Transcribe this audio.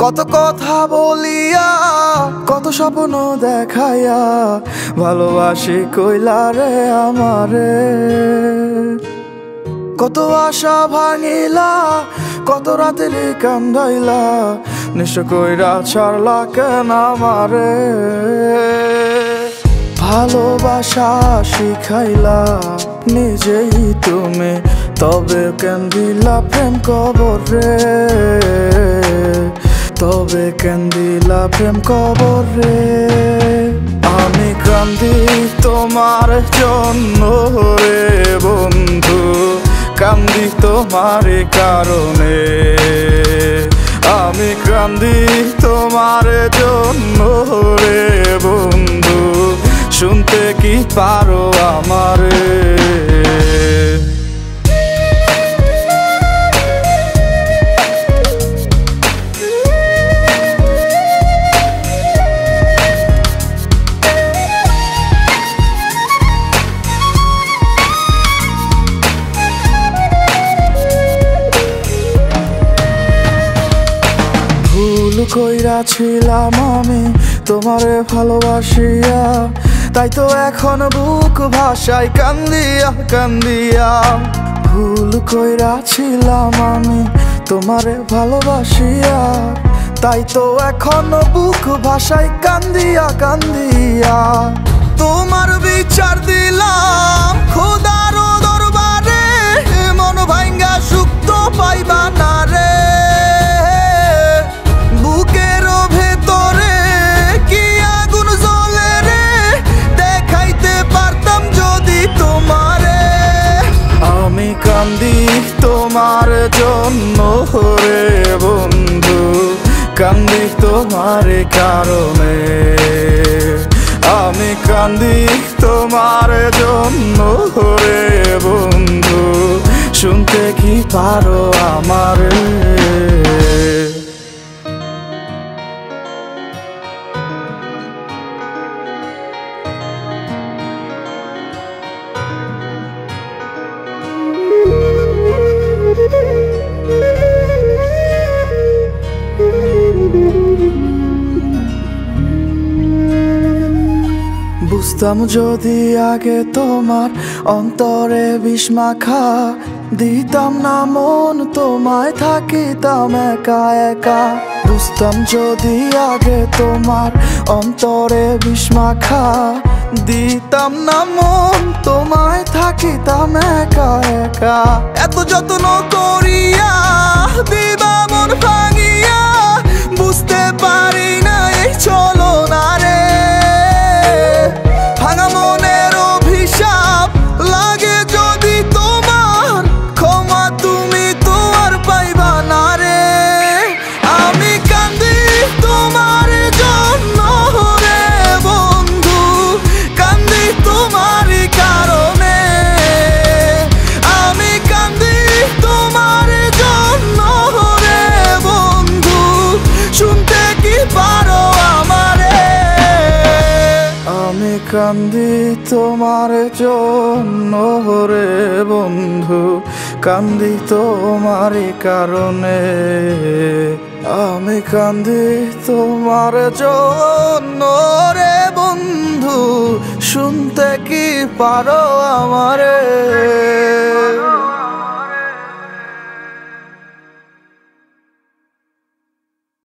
কত কথা বলিয়া কত স্বপ্ন দেখাইয়া ভালোবাসি কইলা রে আমারে। কত আশা ভাঙিলা কত রাতের কান্দাইলা নিঃস্ব কইরা ছাড়লা কেন আমারে। ভালোবাসা শিখাইলা নিজেই তুমি তবে কেন দিলা প্রেম কবর রে, তবে কেন দিলা প্রেম কবর রে। আমি কান্দি তোমার জন্য রে বন্ধু, কান্দি তোমার কারণে। আমি কান্দি তোমার জন্য রে বন্ধু, শুনতে কি পারো আমারে। ভুল কইরাছিলাম আমি তোমারে ভালোবাসিয়া, তাই তো এখন বুক ভাষায় কান্দিয়া কান্দিয়া। ভুল কইরাছিলাম আমি তোমারে ভালোবাসিয়া, তাই তো এখন বুক ভাষায় কান্দিয়া কান্দিয়া। তোমার বিচার দিলাম খোদার দরবারে, মন ভাঙ্গা সুখ তো পাইবা না রে। বুকের ভেতরে কি আগুন জ্বলে রে, দেখাইতে পারতাম যদি তোমারে। আমি কান্দি তোমার জন্য রে বন্ধু, কান্দি তোমার কারণে। আমি কান্দি তোমার জন্য রে বন্ধু, শুনতে কি পারো আমারে। বুঝতাম যদি আগে তোমার অন্তরে বিষ মাখা, দিতাম না মন তোমায় থাকিতাম একা একা। বুঝতাম যদি আগে তোমার অন্তরে বিষ মাখা, দিতাম না মন তোমায় থাকিতাম একা একা। এত যত্ন করিয়া দিবা মন ভাঙিয়া, বুঝতে পারি না এই চলো না রে। ভাঙা মনের অভিশাপ লাগে যদি তোমার, ক্ষমা তুমি তো আর পাইবা না রে। আমি কান্দি তোমার জন্য রে বন্ধু, কান্দি তোমার কারণে। আমি কান্দি তোমার জন্য রে বন্ধু, শুনতে কি পারো আমারে। আমি কান্দি তোমার জন্য রে বন্ধু, কান্দি তোমার কারণে। আমি কান্দি তোমার জন্য রে বন্ধু, শুনতে কি পারো আমারে।